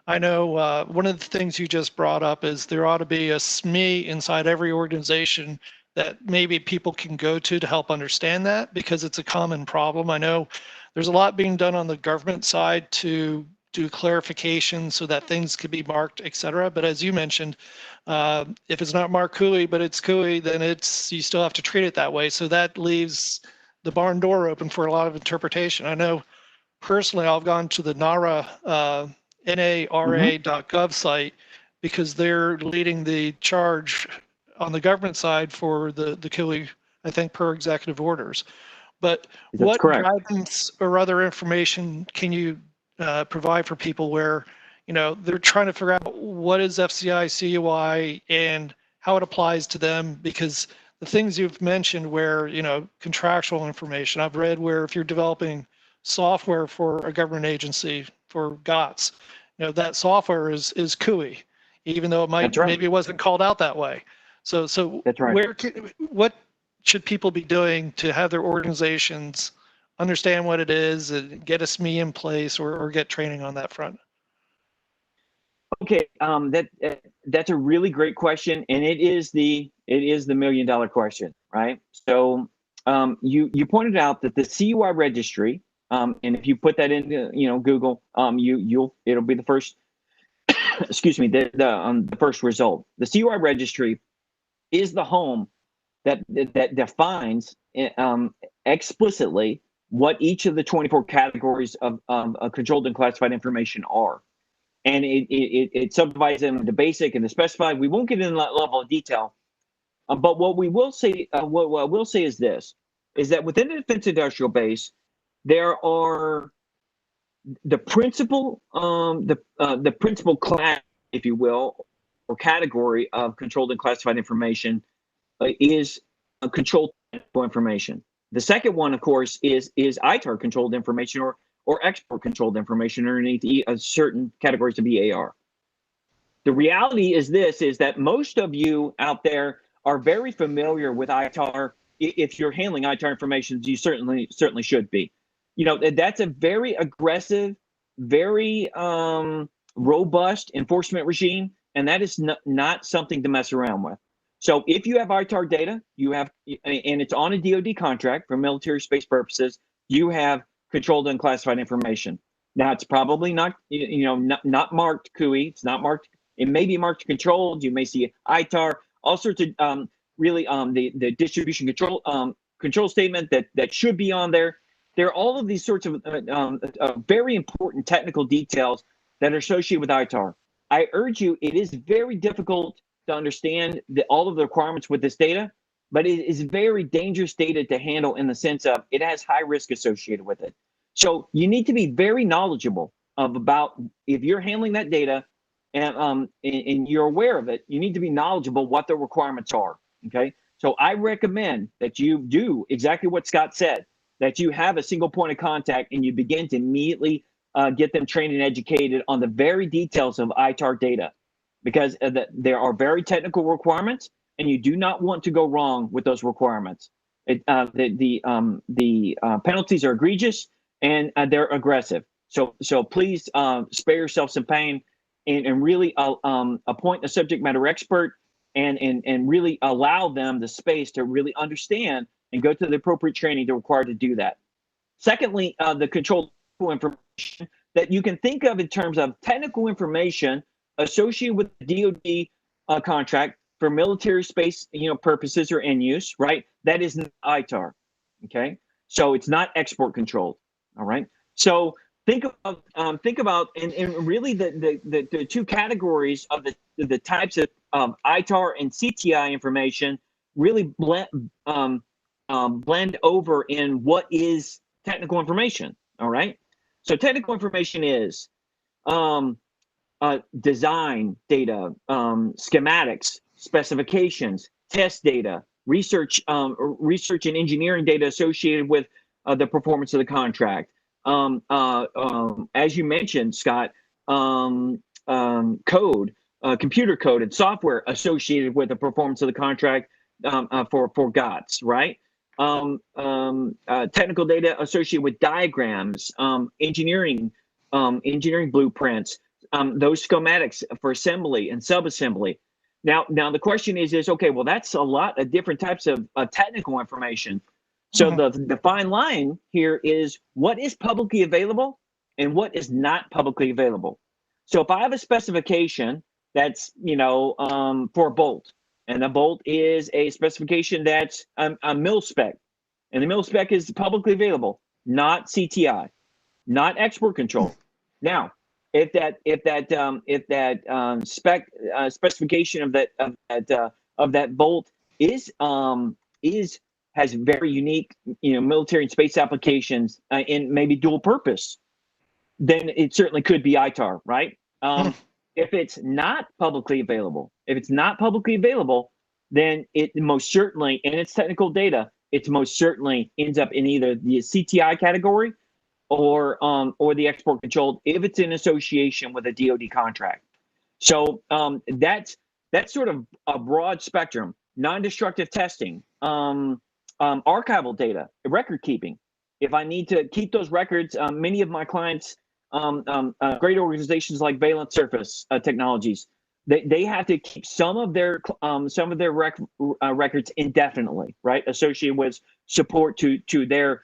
I know one of the things you just brought up is there ought to be a SME inside every organization that maybe people can go to help understand that, because it's a common problem. I know there's a lot being done on the government side to do clarification so that things could be marked, et cetera. But as you mentioned, if it's not marked CUI, but it's CUI, then you still have to treat it that way. So that leaves the barn door open for a lot of interpretation. I know personally, I've gone to the NARA, NARA.gov site, because they're leading the charge on the government side for the CUI, I think, per executive orders. But That's what correct. guidance or other information can you provide for people where, they're trying to figure out what is FCI CUI and how it applies to them? Because the things you've mentioned where, contractual information, I've read where if you're developing software for a government agency, for GOTS, that software is CUI, even though it might, maybe it wasn't called out that way. So That's right. What should people be doing to have their organizations understand what it is and get a SME in place or get training on that front? Okay, that's a really great question, and it is the $1 million question, right? So you pointed out that the CUI registry, and if you put that into Google, it'll be the first excuse me, the first result. The CUI registry is the home that defines explicitly what each of the 24 categories of controlled and classified information are. And it subdivides them into basic and the specified. We won't get into that level of detail, but what we will say, what I will say is this: is that within the defense industrial base, there are the principal class, if you will, or category of controlled and classified information is controlled information. The second one, of course, is ITAR controlled information or export controlled information underneath certain categories of EAR. The reality is this: is that most of you out there are very familiar with ITAR. If you're handling ITAR information, you certainly should be. You know, that's a very aggressive, very robust enforcement regime, and that is not something to mess around with. So if you have ITAR data, you have, and it's on a DoD contract for military space purposes, you have controlled and classified information. Now, it's probably not, not marked CUI. It's not marked. It may be marked controlled. You may see ITAR, all sorts of the distribution control statement that should be on there. There are all of these sorts of very important technical details that are associated with ITAR. I urge you, it is very difficult to understand all of the requirements with this data, but it is very dangerous data to handle in the sense of it has high risk associated with it. So you need to be very knowledgeable about, if you're handling that data and you're aware of it, you need to be knowledgeable what the requirements are, okay? So I recommend that you do exactly what Scott said, that you have a single point of contact and you begin to immediately get them trained and educated on the very details of ITAR data, because there are very technical requirements and you do not want to go wrong with those requirements. The penalties are egregious and they're aggressive. So please spare yourself some pain and really appoint a subject matter expert and really allow them the space to really understand and go to the appropriate training they're required to do that. Secondly, the control information that you can think of in terms of technical information associated with the DoD contract for military space, purposes or end use, right? That is not ITAR, okay? So it's not export controlled, all right? So think about and really the two categories of the types of ITAR and CTI information really blend over in what is technical information, all right? So technical information is design data, schematics, specifications, test data, research and engineering data associated with the performance of the contract. As you mentioned, Scott, code, computer code and software associated with the performance of the contract for GOTS, right? Technical data associated with diagrams, engineering blueprints, those schematics for assembly and subassembly. Now the question is okay, well, that's a lot of different types of technical information. So the fine line here is what is publicly available and what is not publicly available. So if I have a specification that's, for a bolt, and the bolt is a specification that's a mil spec, and the mil spec is publicly available, not CTI, not export control. Now, if that specification of that bolt has very unique, military and space applications and maybe dual purpose, then it certainly could be ITAR, right? If it's not publicly available, then it most certainly, in its technical data, it most certainly ends up in either the CTI category or the export controlled if it's in association with a DoD contract. So that's sort of a broad spectrum. Non-destructive testing, archival data, record keeping. If I need to keep those records, many of my clients, great organizations like Valent Surface Technologies, they have to keep some of their records indefinitely, right? Associated with support to their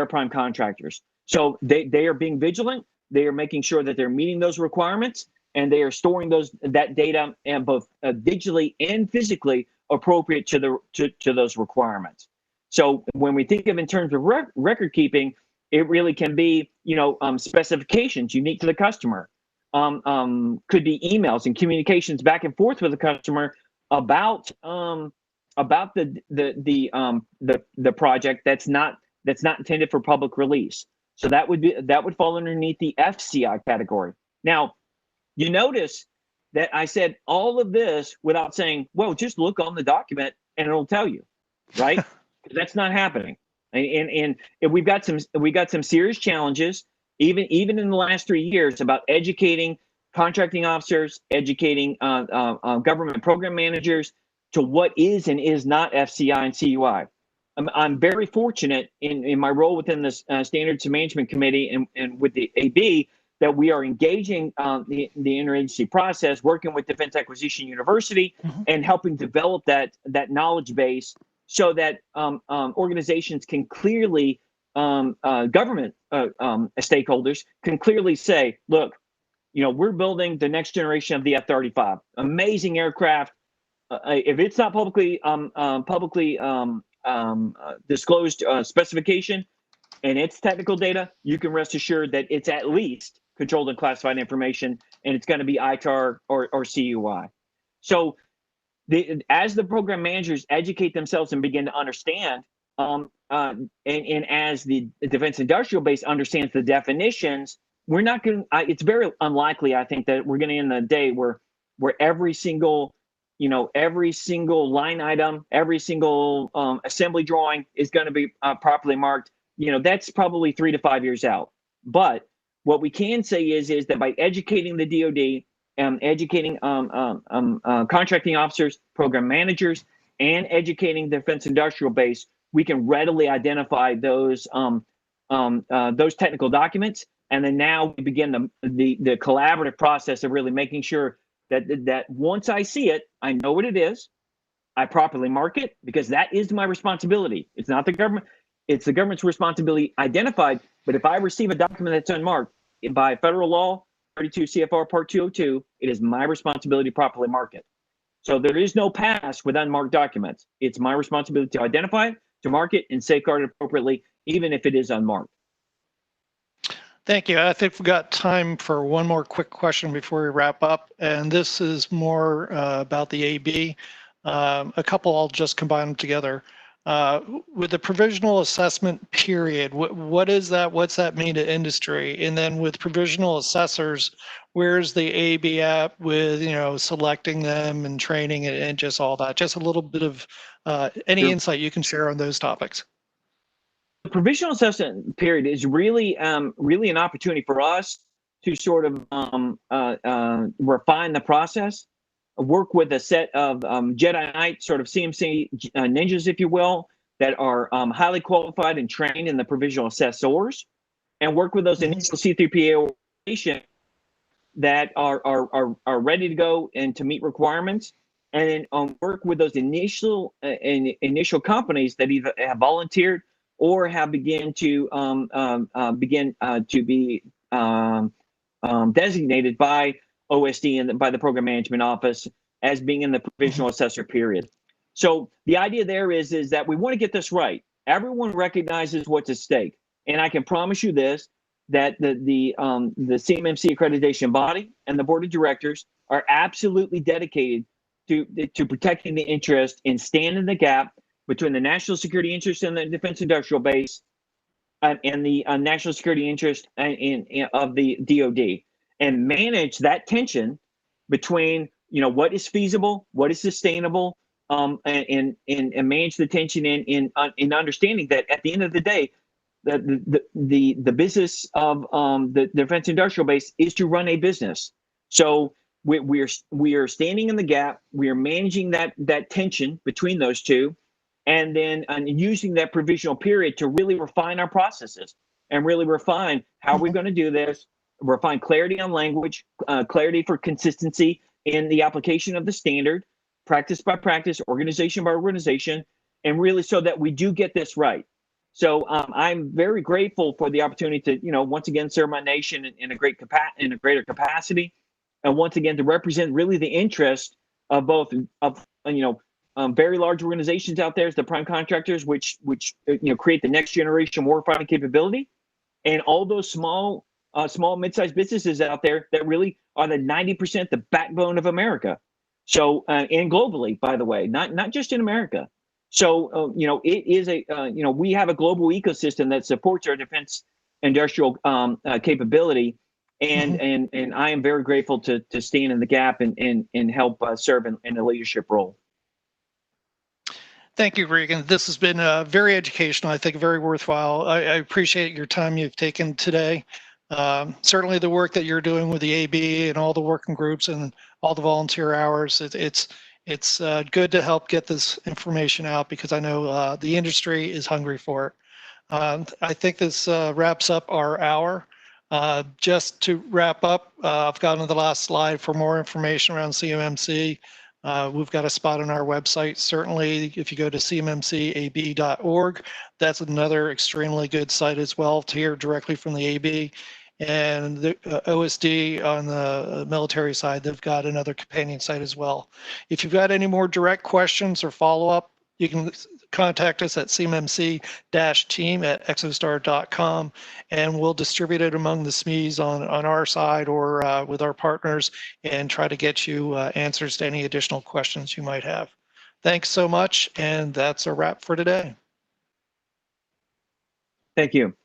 prime contractors. So they are being vigilant. They are making sure that they're meeting those requirements, and they are storing that data and both digitally and physically appropriate to those requirements. So when we think of in terms of record keeping, it really can be specifications unique to the customer. Could be emails and communications back and forth with the customer about the project that's not intended for public release. So that would fall underneath the FCI category. Now, you notice that I said all of this without saying, well, just look on the document and it'll tell you, right? That's not happening. And we've got some serious challenges, even in the last 3 years, about educating contracting officers, educating government program managers to what is and is not FCI and CUI. I'm very fortunate in my role within the Standards Management Committee and with the AB that we are engaging the interagency process, working with Defense Acquisition University, and helping develop that knowledge base so that organizations can clearly, government stakeholders can clearly say, look, we're building the next generation of the F-35, amazing aircraft. If it's not publicly disclosed specification and its technical data, you can rest assured that it's at least controlled and classified information, and it's going to be ITAR or CUI. So as the program managers educate themselves and begin to understand, and as the defense industrial base understands the definitions, we're not going to, it's very unlikely, I think, that we're going to end the day where every single line item, every single assembly drawing is going to be properly marked. That's probably 3 to 5 years out. But what we can say is that by educating the DoD, educating contracting officers, program managers, and educating the defense industrial base, we can readily identify those technical documents. And then now we begin the collaborative process of really making sure that once I see it, I know what it is, I properly mark it, because that is my responsibility. It's not the government. It's the government's responsibility identified. But if I receive a document that's unmarked by federal law, 32 CFR Part 202, it is my responsibility to properly mark it. So there is no pass with unmarked documents. It's my responsibility to identify it, to mark it, and safeguard it appropriately, even if it is unmarked. Thank you. I think we've got time for one more quick question before we wrap up. And this is more about the AB. A couple, I'll just combine them together. With the provisional assessment period, what is that? What's that mean to industry? And then with provisional assessors, where's the AB at with, selecting them and training and just all that? Just a little bit of any insight you can share on those topics. The provisional assessment period is really an opportunity for us to sort of refine the process, work with a set of Jedi Knight, sort of CMC ninjas, if you will, that are highly qualified and trained in the provisional assessors, and work with those initial C3PA organizations that are ready to go and to meet requirements, and then work with those initial companies that either have volunteered or have begun to be designated by OSD and by the Program Management Office as being in the provisional assessor period. So the idea there is that we want to get this right. Everyone recognizes what's at stake, and I can promise you this: that the CMMC accreditation body and the board of directors are absolutely dedicated to protecting the interest and standing the gap between the national security interest in the defense industrial base and the national security interest of the DoD, and manage that tension between what is feasible, what is sustainable, and manage the tension in understanding that at the end of the day, the business of the defense industrial base is to run a business. So we are standing in the gap. We are managing that tension between those two, and then using that provisional period to really refine our processes and really refine how we're going to do this, refine clarity on language, clarity for consistency in the application of the standard, practice by practice, organization by organization, and really so that we do get this right. So I'm very grateful for the opportunity to, once again, serve my nation in a greater capacity, and once again to represent really the interest of both very large organizations out there as the prime contractors, which create the next generation warfighting capability, and all those small mid-sized businesses out there that really are the 90%, the backbone of America. So and globally, by the way, not just in America. So it is we have a global ecosystem that supports our defense industrial capability, and I am very grateful to stand in the gap and help serve in a leadership role. Thank you, Regan. This has been very educational, I think very worthwhile. I appreciate your time you've taken today. Certainly the work that you're doing with the AB and all the working groups and all the volunteer hours, it's It's good to help get this information out because I know the industry is hungry for it. I think this wraps up our hour. Just to wrap up, I've gone to the last slide for more information around CMMC. We've got a spot on our website. Certainly, if you go to cmmcab.org, that's another extremely good site as well to hear directly from the AB. And the OSD on the military side, they've got another companion site as well. If you've got any more direct questions or follow-up, you can contact us at cmmc-team@exostar.com, and we'll distribute it among the SMEs on our side or with our partners and try to get you answers to any additional questions you might have. Thanks so much, and that's a wrap for today. Thank you.